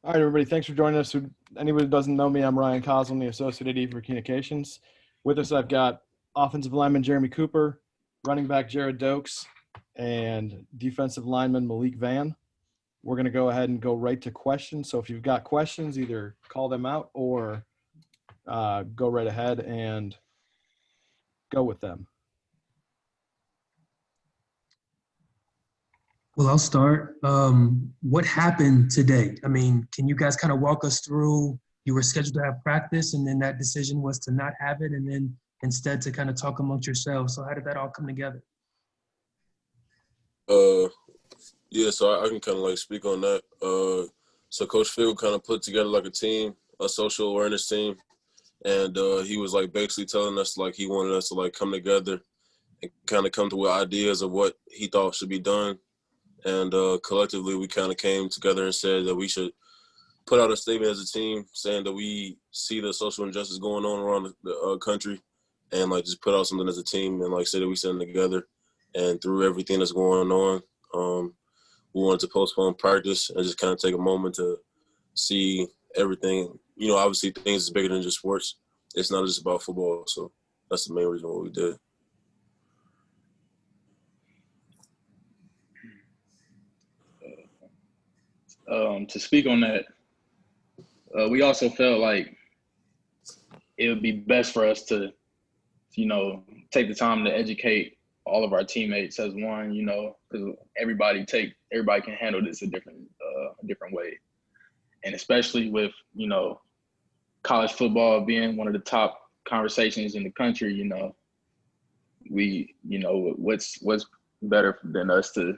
All right, everybody. Thanks for joining us. Anybody who doesn't know me, I'm Ryan Koslen, the Associate AD for Communications. With us, I've got offensive lineman Jeremy Cooper, running back Jared Dokes, and defensive lineman Malik Van. We're going to go ahead and go right to questions. So if you've got questions, either call them out or go right ahead and go with them. Well, I'll start. What happened today? I mean, can you guys kind of walk us through? You were scheduled to have practice, and then that decision was to not have it, and then instead to kind of talk amongst yourselves. So how did that all come together? Yeah, so I can kind of like speak on that. So Coach Field kind of put together like a team, a social awareness team, and he was like basically telling us like he wanted us to like come together and kind of come to with ideas of what he thought should be done. And collectively, we kind of came together and said that we should put out a statement as a team saying that we see the social injustice going on around the country and, like, just put out something as a team and, like, say that we stand together. And through everything that's going on, we wanted to postpone practice and just kind of take a moment to see everything. You know, obviously things is bigger than just sports. It's not just about football. So that's the main reason why we did. To speak on that, we also felt like it would be best for us to, take the time to educate all of our teammates as one, because everybody can handle this a different way, and especially with college football being one of the top conversations in the country, what's better than us to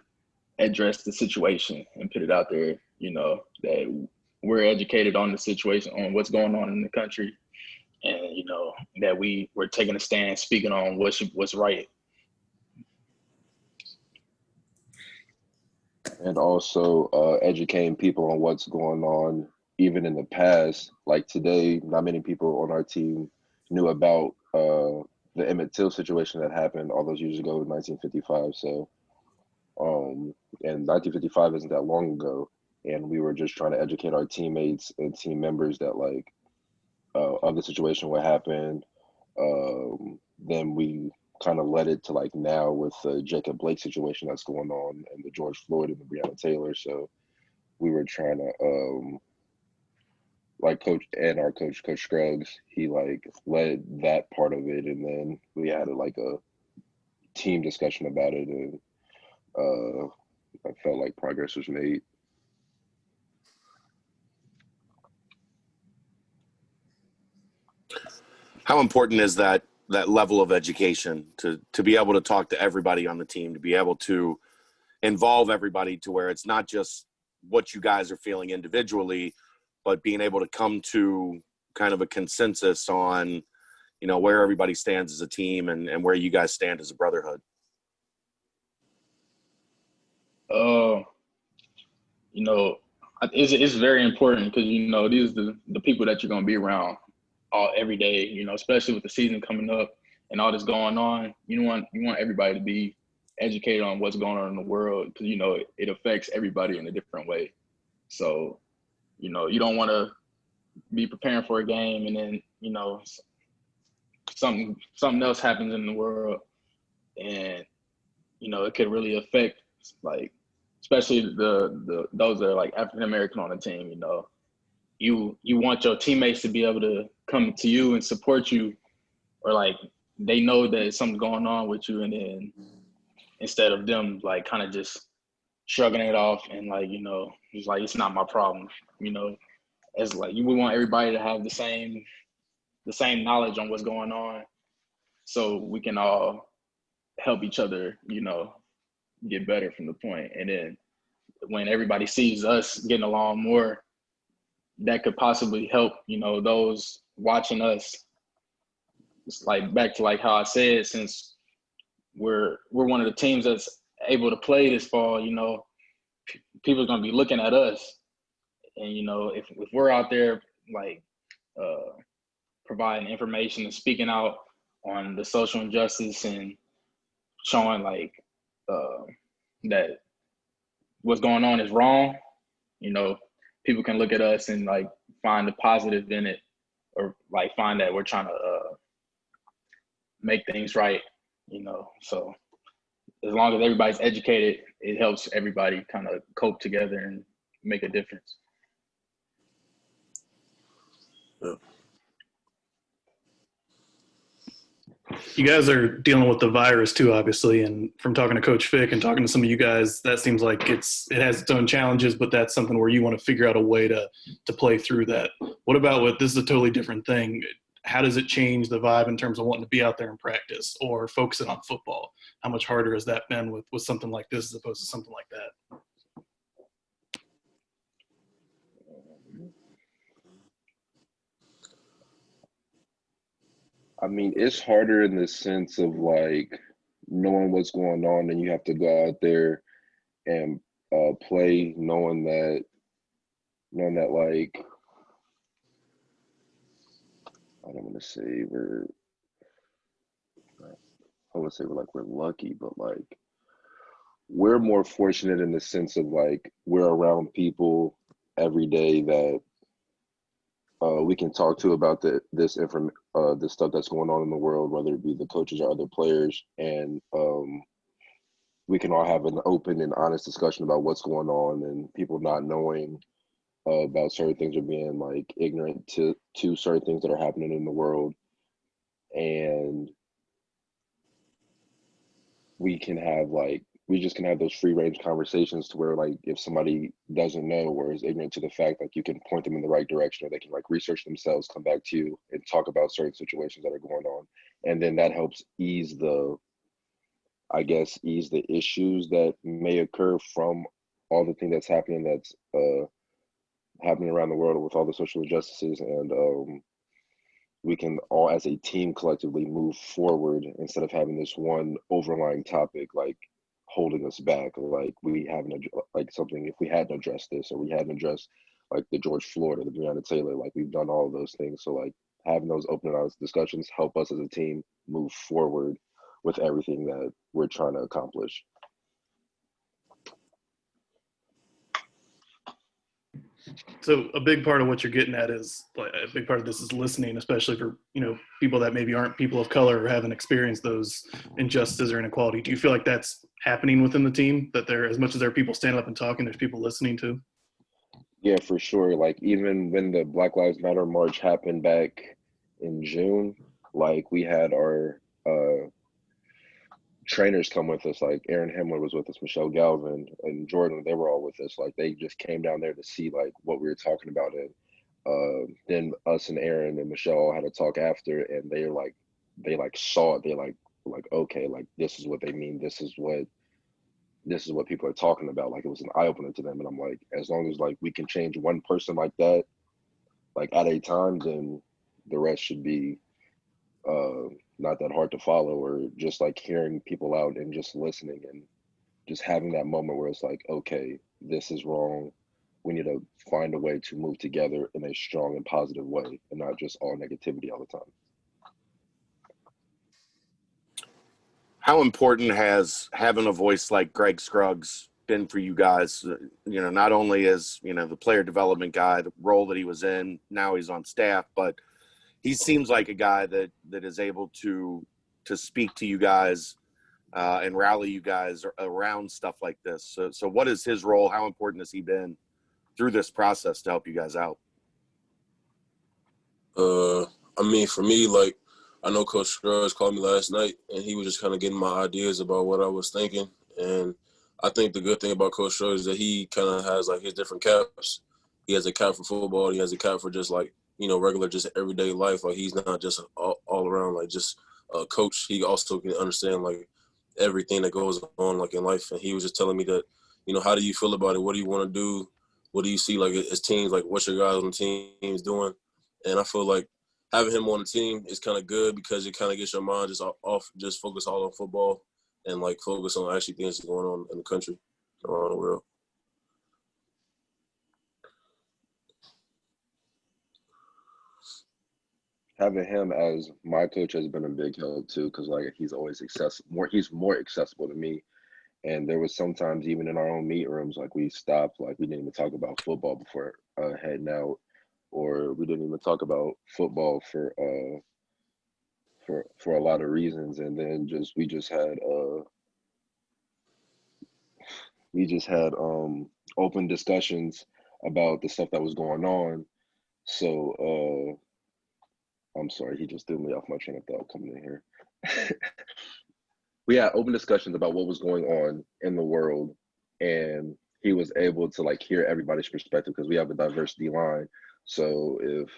address the situation and put it out there, that we're educated on the situation, on what's going on in the country, and, that we're taking a stand, speaking on what's right. And also educating people on what's going on, even in the past. Like today, not many people on our team knew about the Emmett Till situation that happened all those years ago in 1955. So, and 1955 isn't that long ago. And we were just trying to educate our teammates and team members that, like, of the situation, what happened. Then we kind of led it to, like, now with the Jacob Blake situation that's going on and the George Floyd and the Breonna Taylor. So we were trying to, like, our coach Scruggs, he, like, led that part of it. And then we had like a team discussion about it. And I felt like progress was made. How important is that level of education to be able to talk to everybody on the team, to be able to involve everybody to where it's not just what you guys are feeling individually, but being able to come to kind of a consensus on, where everybody stands as a team and where you guys stand as a brotherhood? It's very important because, these are the people that you're going to be around every day, especially with the season coming up and all this going on. You want everybody to be educated on what's going on in the world because, it affects everybody in a different way. So, you don't want to be preparing for a game and then, something else happens in the world and, it could really affect, like, especially the those that are like African American on the team. You want your teammates to be able to come to you and support you, or like they know that something's going on with you, and then instead of them like kind of just shrugging it off and like, it's like, it's not my problem. It's like we want everybody to have the same knowledge on what's going on, so we can all help each other, get better from the point. And then when everybody sees us getting along more, that could possibly help, those watching us. It's like back to like how I said, since we're one of the teams that's able to play this fall, people are gonna be looking at us. And if we're out there like providing information and speaking out on the social injustice and showing like that what's going on is wrong, people can look at us and like find the positive in it, or like find that we're trying to make things right, you know. So as long as everybody's educated, it helps everybody kind of cope together and make a difference. Yeah. You guys are dealing with the virus too, obviously, and from talking to Coach Fick and talking to some of you guys, that seems like it has its own challenges, but that's something where you want to figure out a way to play through that. What about this is a totally different thing. How does it change the vibe in terms of wanting to be out there and practice or focusing on football? How much harder has that been with something like this as opposed to something like that? I mean, it's harder in the sense of like knowing what's going on, and you have to go out there and play, knowing that like, I don't want to say we're lucky, but like we're more fortunate in the sense of like we're around people every day that we can talk to about this stuff that's going on in the world, whether it be the coaches or other players, and we can all have an open and honest discussion about what's going on, and people not knowing about certain things or being like ignorant to certain things that are happening in the world, and we just can have those free range conversations to where like if somebody doesn't know or is ignorant to the fact, like you can point them in the right direction, or they can like research themselves, come back to you and talk about certain situations that are going on. And then that helps ease the issues that may occur from all the thing that's happening happening around the world with all the social injustices. And we can all as a team collectively move forward instead of having this one overlying topic like holding us back. Like we haven't like something, if we hadn't addressed this, or we hadn't addressed like the George Floyd or the Breonna Taylor, like we've done all of those things. So like having those open and honest discussions help us as a team move forward with everything that we're trying to accomplish. So a big part of what you're getting at is like a big part of this is listening, especially for, you know, people that maybe aren't people of color or haven't experienced those injustices or inequality. Do you feel like that's happening within the team, that there, as much as there are people standing up and talking, there's people listening too? Yeah, for sure. Like even when the Black Lives Matter march happened back in June, like we had our trainers come with us, like Aaron Hemler was with us, Michelle Galvin and Jordan, they were all with us. Like they just came down there to see like what we were talking about. And then us and Aaron and Michelle all had a talk after, and they saw it. They like, okay, like this is what they mean. This is what people are talking about. Like it was an eye opener to them. And I'm like, as long as like we can change one person like that, like at a time, then the rest should be not that hard to follow, or just like hearing people out and just listening and just having that moment where it's like, okay, this is wrong. We need to find a way to move together in a strong and positive way, and not just all negativity all the time. How important has having a voice like Greg Scruggs been for you guys? You know, not only as, you know, the player development guy, the role that he was in, now he's on staff, but he seems like a guy that is able to speak to you guys and rally you guys around stuff like this. So what is his role? How important has he been through this process to help you guys out? I mean, for me, like, I know Coach Scruggs called me last night, and he was just kind of getting my ideas about what I was thinking. And I think the good thing about Coach Scruggs is that he kind of has, like, his different caps. He has a cap for football. He has a cap for just, like, you know, regular, just everyday life. Like, he's not just all around, like, just a coach. He also can understand, like, everything that goes on, like, in life. And he was just telling me that, you know, how do you feel about it? What do you want to do? What do you see, like, as teams? Like, what's your guys on the teams doing? And I feel like having him on the team is kind of good because it kind of gets your mind just off, just focus all on football and, like, focus on actually things going on in the country, around the world. Having him as my coach has been a big help too, because like he's always he's more accessible to me, And there was sometimes even in our own meet rooms, like we stopped, like we didn't even talk about football before heading out, or we didn't even talk about football for a lot of reasons. And then we just had open discussions about the stuff that was going on. So I'm sorry, he just threw me off my train of thought coming in here. We had open discussions about what was going on in the world, and he was able to like hear everybody's perspective because we have a diverse D line. So if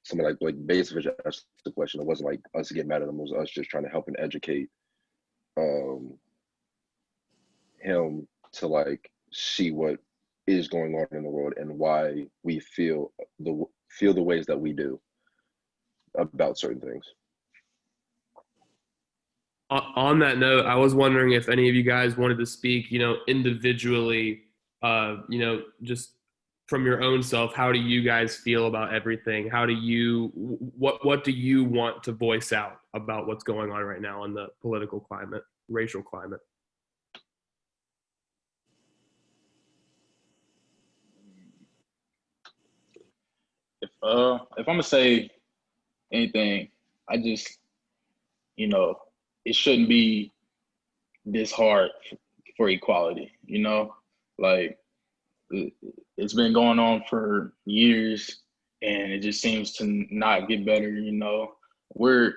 somebody like Basovich asked the question, it wasn't like us getting mad at him, it was us just trying to help and educate him to like see what is going on in the world and why we feel the ways that we do about certain things. On that note, I was wondering if any of you guys wanted to speak, individually, just from your own self. How do you guys feel about everything? What do you want to voice out about what's going on right now in the political climate, racial climate? If I'm gonna say anything, I just, it shouldn't be this hard for equality. Like it's been going on for years, and it just seems to not get better. We're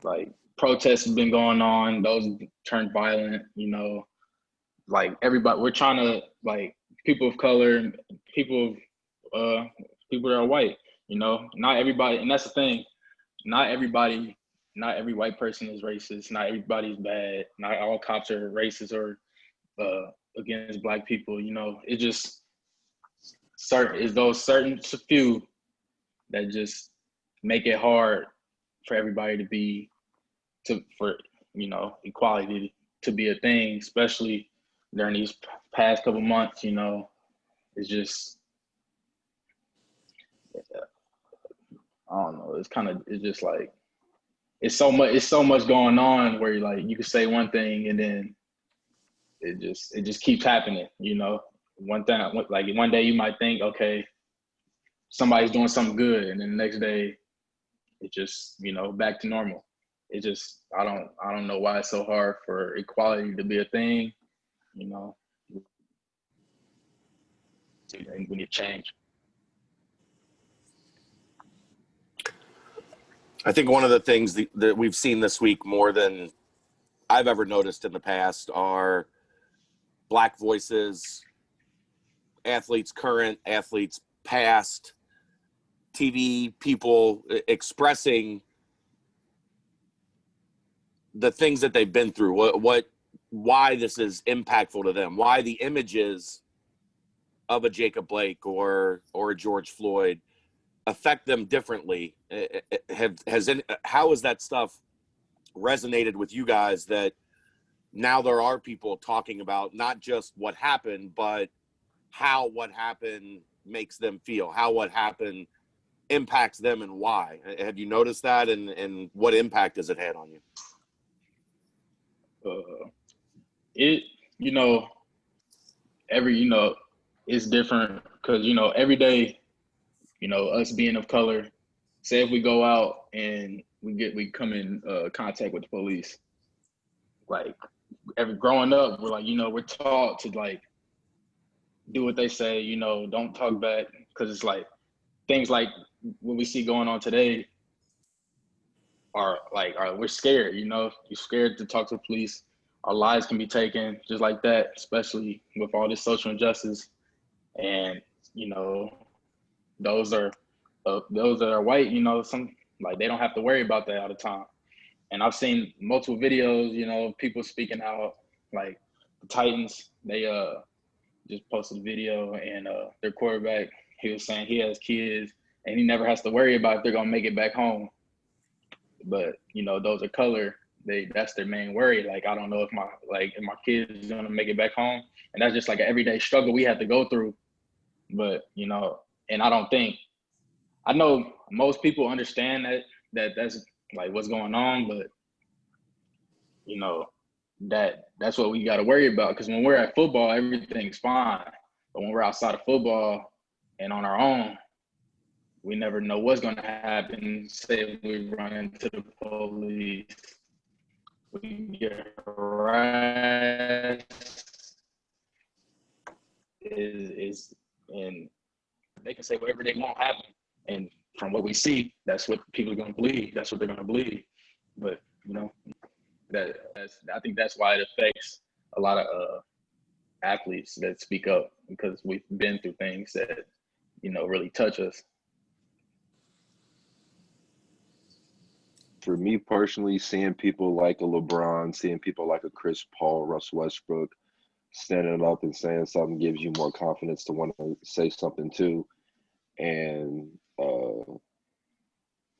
like protests have been going on; those turned violent. Like everybody, we're trying to like people of color, people that are white. Not everybody, and that's the thing. Not every white person is racist. Not everybody's bad. Not all cops are racist or against black people. It just those certain few that just make it hard for everybody for equality to be a thing, especially during these past couple months. It's just, I don't know. It's just like, it's so much going on where like you could say one thing and then it just keeps happening. One thing, like one day you might think, okay, somebody's doing something good, and then the next day it just back to normal. It just, I don't know why it's so hard for equality to be a thing. We need change. I think one of the things that we've seen this week more than I've ever noticed in the past are Black voices, athletes current, athletes past, TV people expressing the things that they've been through, why this is impactful to them, why the images of a Jacob Blake or a George Floyd affect them differently. How has that stuff resonated with you guys, that now there are people talking about not just what happened, but how what happened makes them feel, how what happened impacts them, and why? Have you noticed that, and what impact has it had on you? It's different because every day, us being of color, say if we go out and we come in contact with the police, like growing up, we're like, we're taught to like do what they say, don't talk back, because it's like things like what we see going on today are we're scared. You're scared to talk to the police. Our lives can be taken just like that, especially with all this social injustice. And those that are white, some like they don't have to worry about that all the time. And I've seen multiple videos, people speaking out, like the Titans, they just posted a video, and their quarterback, he was saying he has kids and he never has to worry about if they're gonna make it back home. But those of color, that's their main worry. Like, I don't know if my kids is gonna make it back home, and that's just like an everyday struggle we have to go through. But and I know most people understand that that's like what's going on, but that's what we got to worry about. Because when we're at football, everything's fine. But when we're outside of football and on our own, we never know what's going to happen. Say we run into the police, we get harassed, and they can say whatever they want happen. And from what we see, that's what people are going to believe. That's what they're going to believe. But, you know, I think that's why it affects a lot of athletes that speak up, because we've been through things that, you know, really touch us. For me personally, seeing people like a LeBron, seeing people like a Chris Paul, Russ Westbrook, standing up and saying something gives you more confidence to want to say something too. And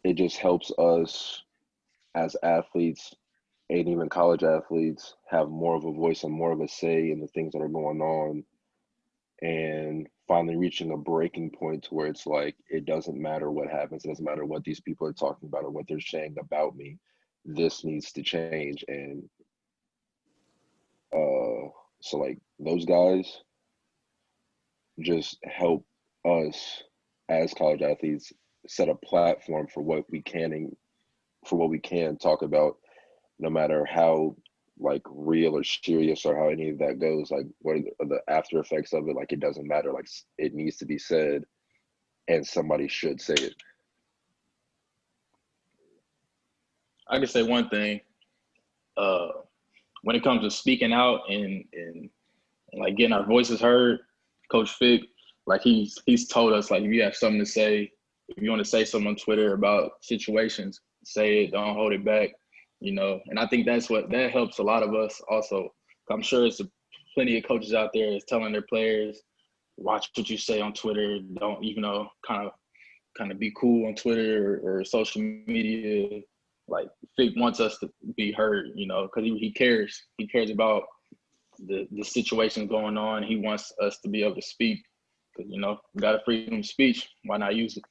it just helps us as athletes and even college athletes have more of a voice and more of a say in the things that are going on, and finally reaching a breaking point to where it's like, it doesn't matter what happens. It doesn't matter what these people are talking about or what they're saying about me. This needs to change. And so like those guys just help us as college athletes set a platform for what we can talk about, no matter how like real or serious or how any of that goes. Like what are the after effects of it? Like it doesn't matter. Like it needs to be said, and somebody should say it. I can say one thing. When it comes to speaking out and like getting our voices heard, Coach Fick, like he's told us, like, if you have something to say, if you want to say something on Twitter about situations, say it, don't hold it back, you know. And I think that helps a lot of us also. I'm sure it's plenty of coaches out there that's telling their players, watch what you say on Twitter, don't, you know, kind of be cool on Twitter or social media. Like Fick wants us to be heard, you know, because he cares. He cares about the situation going on. He wants us to be able to speak, because, you know, we got a freedom of speech. Why not use it?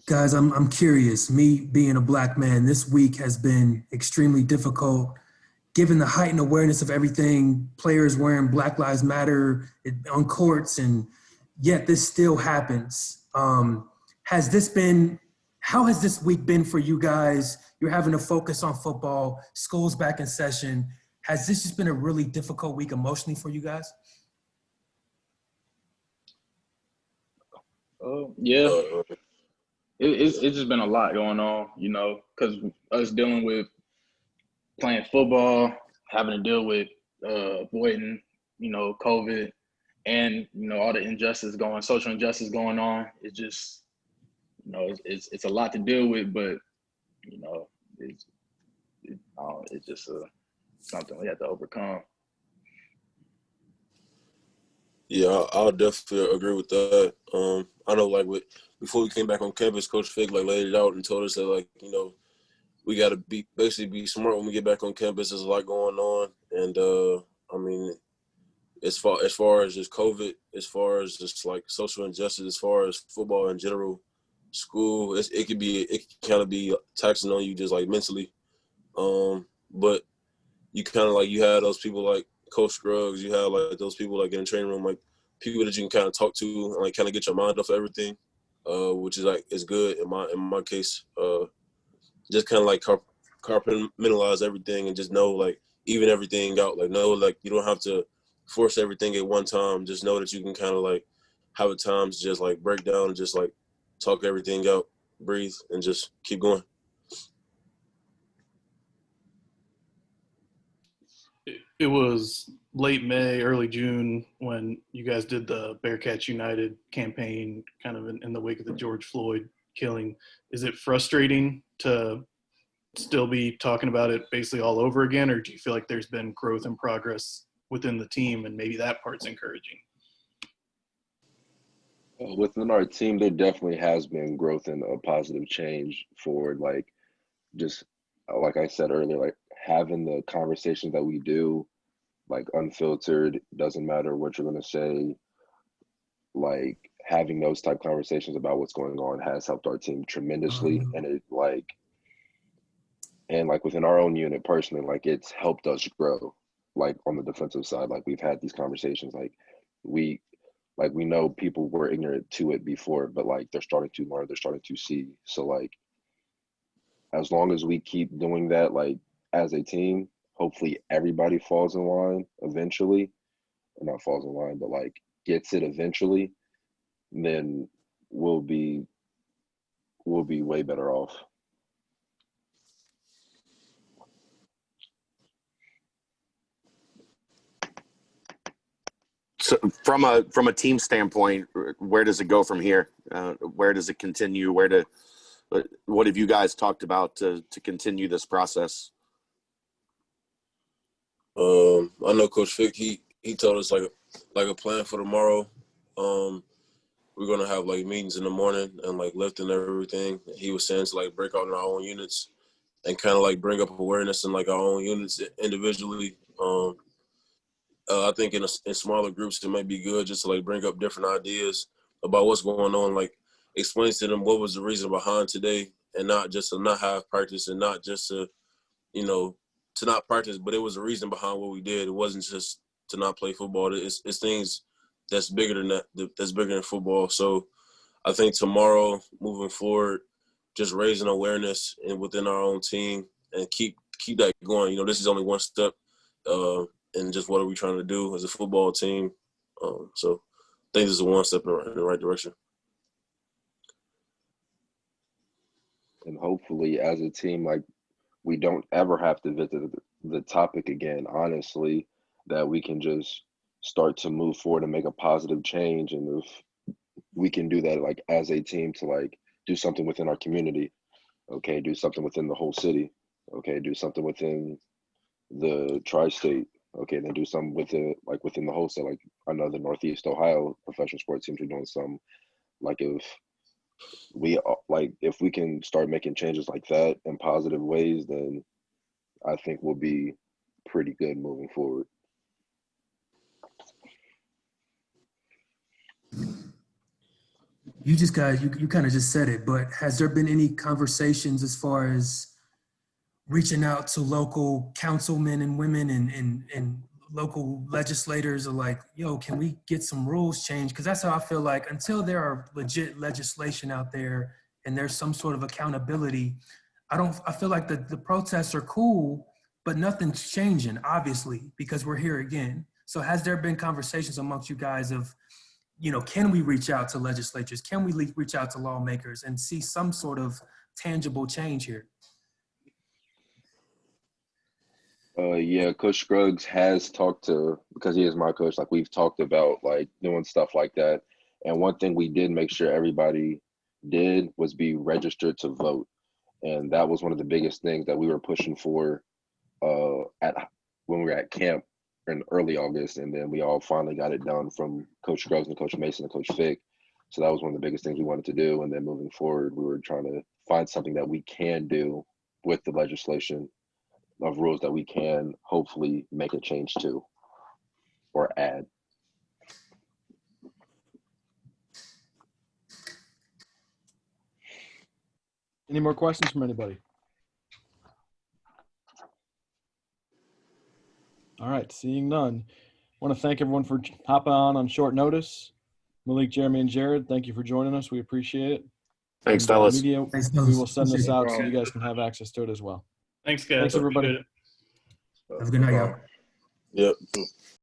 Guys, I'm curious. Me being a black man, this week has been extremely difficult, given the heightened awareness of everything, players wearing Black Lives Matter on courts, and yet this still happens. How has this week been for you guys? You're having to focus on football, school's back in session. Has this just been a really difficult week emotionally for you guys? Yeah. It's just been a lot going on, you know, because us dealing with playing football, having to deal with avoiding, you know, COVID, and, you know, all the social injustice going on. It's just, you know, it's a lot to deal with, but, you know, it's just something we have to overcome. Yeah, I'll definitely agree with that. I know, like, before we came back on campus, Coach Fick like laid it out and told us that, like, you know, we got to be smart when we get back on campus. There's a lot going on, and I mean, as far as just COVID, as far as just like social injustice, as far as football in general, school, it can kind of be taxing on you just like mentally. But you kind of like, you have those people like Coach Scruggs, you have like those people like in the training room, like people that you can kind of talk to and like kind of get your mind off everything, which is like, is good in my case. Just kind of like compartmentalize everything and just know, like, even everything out. Like, know, like, you don't have to force everything at one time. Just know that you can kind of like have a time to just like break down and just like talk everything out, breathe, and just keep going. It was late May, early June when you guys did the Bearcats United campaign, kind of in the wake of the George Floyd killing. Is it frustrating to still be talking about it basically all over again, or do you feel like there's been growth and progress within the team and maybe that part's encouraging? Within our team, there definitely has been growth and a positive change forward. Like, just like I said earlier, like having the conversations that we do, like unfiltered, doesn't matter what you're going to say. Like having those type conversations about what's going on has helped our team tremendously. And it, like, And like within our own unit personally, like it's helped us grow, like on the defensive side. Like we've had these conversations, we we know people were ignorant to it before, but like they're starting to learn, they're starting to see. So like as long as we keep doing that, like as a team, hopefully everybody falls in line eventually. Or not falls in line, but like gets it eventually, then we'll be way better off. So from a team standpoint, where does it go from here? Where does it continue? What have you guys talked about to continue this process? I know Coach Fick. He told us like a plan for tomorrow. We're gonna have like meetings in the morning and like lifting everything. He was saying to like break out in our own units and kind of like bring up awareness in like our own units individually. I think in smaller groups it might be good just to like bring up different ideas about what's going on. Like explain to them what was the reason behind today, and not just to not have practice and not just to to not practice, but it was a reason behind what we did. It wasn't just to not play football. It's things that's bigger than that. That's bigger than football. So I think tomorrow, moving forward, just raising awareness and within our own team and keep that going. This is only one step, and just what are we trying to do as a football team. So I think this is one step in the right direction. And hopefully as a team, like we don't ever have to visit the topic again, honestly, that we can just start to move forward and make a positive change. And if we can do that, like as a team, to like do something within our community, okay, do something within the whole city, okay, do something within the tri-state, okay, then do something within the whole state. Like I know the Northeast Ohio professional sports teams are doing some. Like if we can start making changes like that in positive ways, then I think we'll be pretty good moving forward. You kind of just said it, but has there been any conversations as far as reaching out to local councilmen and women and local legislators are like, yo, can we get some rules changed? Because that's how I feel like until there are legit legislation out there and there's some sort of accountability, I feel like the protests are cool, but nothing's changing, obviously, because we're here again. So has there been conversations amongst you guys of, can we reach out to legislatures? Can we reach out to lawmakers and see some sort of tangible change here? Yeah, Coach Scruggs has talked to, because he is my coach, like we've talked about like doing stuff like that. And one thing we did make sure everybody did was be registered to vote. And that was one of the biggest things that we were pushing for at when we were at camp in early August. And then we all finally got it done from Coach Scruggs and Coach Mason and Coach Fick. So that was one of the biggest things we wanted to do. And then moving forward, we were trying to find something that we can do with the legislation of rules that we can hopefully make a change to or add. Any more questions from anybody? All right, seeing none. I want to thank everyone for hopping on short notice. Malik, Jeremy, and Jared, thank you for joining us. We appreciate it. Thanks, And, fellas. media, Thanks, we fellas. will send this Appreciate it. out so you guys can have access to it as well. Thanks, guys. Thanks, everybody. Appreciate it. Have a good night, y'all. Yep.